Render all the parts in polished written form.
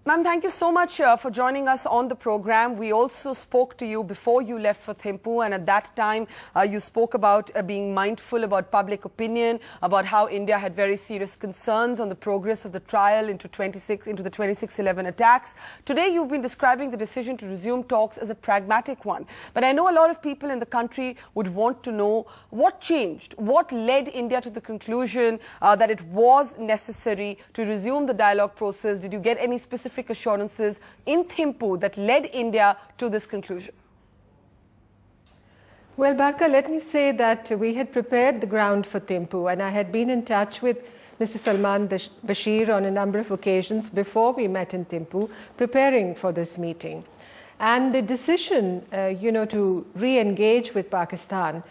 Ma'am, thank you so much for joining us on the program. We also spoke to you before you left for Thimphu, and at that time you spoke about being mindful about public opinion, about how India had very serious concerns on the progress of the trial into the 26/11 attacks. Today you've been describing the decision to resume talks as a pragmatic one. But I know a lot of people in the country would want to know what changed, what led India to the conclusion that it was necessary to resume the dialogue process. Did you get any specific assurances in Thimphu that led India to this conclusion? Well, Barka, let me say that we had prepared the ground for Thimphu, and I had been in touch with Mr. Salman Bashir on a number of occasions before we met in Thimphu, preparing for this meeting. And the decision, to re-engage with Pakistan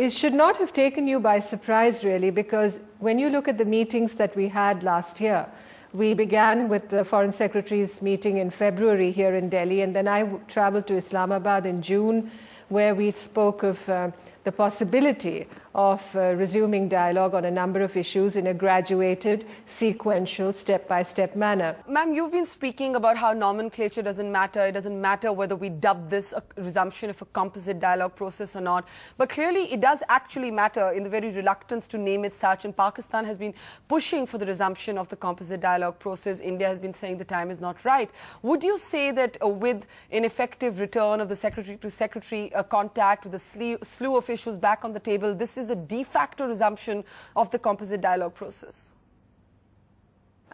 should not have taken you by surprise, really, because when you look at the meetings that we had last year, we began with the Foreign Secretary's meeting in February here in Delhi, and then I traveled to Islamabad in June, where we spoke of the possibility of resuming dialogue on a number of issues in a graduated, sequential, step-by-step manner. Ma'am, you've been speaking about how nomenclature doesn't matter. It doesn't matter whether we dub this a resumption of a composite dialogue process or not. But clearly it does actually matter in the very reluctance to name it such. And Pakistan has been pushing for the resumption of the composite dialogue process. India has been saying the time is not right. Would you say that with an effective return of the secretary-to-secretary contact with a slew of issues back on the table, this is the de facto resumption of the composite dialogue process?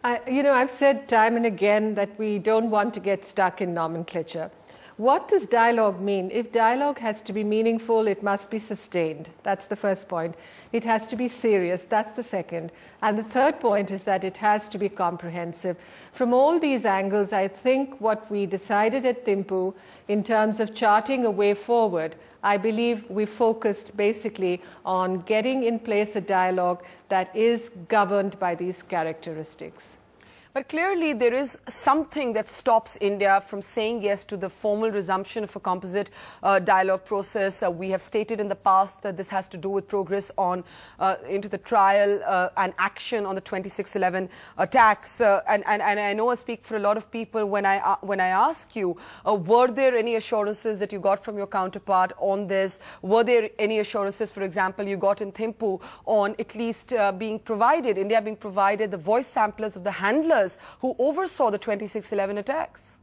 I've said time and again that we don't want to get stuck in nomenclature. What does dialogue mean? If dialogue has to be meaningful, it must be sustained. That's the first point. It has to be serious. That's the second. And the third point is that it has to be comprehensive. From all these angles, I think what we decided at Thimphu in terms of charting a way forward, I believe we focused basically on getting in place a dialogue that is governed by these characteristics. But clearly there is something that stops India from saying yes to the formal resumption of a composite dialogue process. We have stated in the past that this has to do with progress on into the trial and action on the 26/11 attacks. And I know I speak for a lot of people when I ask you, were there any assurances that you got from your counterpart on this? Were there any assurances, for example, you got in Thimphu on at least India being provided the voice samplers of the handlers who oversaw the 26/11 attacks?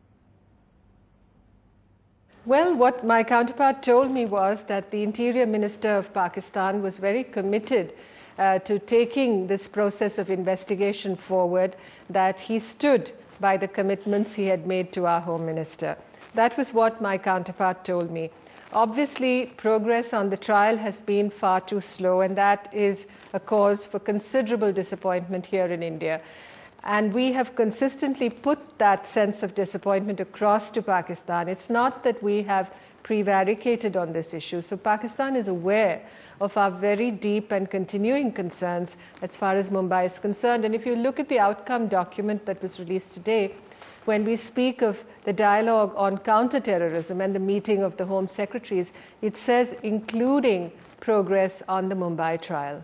Well, what my counterpart told me was that the Interior Minister of Pakistan was very committed to taking this process of investigation forward, that he stood by the commitments he had made to our Home Minister. That was what my counterpart told me. Obviously, progress on the trial has been far too slow, and that is a cause for considerable disappointment here in India. And we have consistently put that sense of disappointment across to Pakistan. It's not that we have prevaricated on this issue. So Pakistan is aware of our very deep and continuing concerns as far as Mumbai is concerned. And if you look at the outcome document that was released today, when we speak of the dialogue on counterterrorism and the meeting of the Home Secretaries, it says including progress on the Mumbai trial.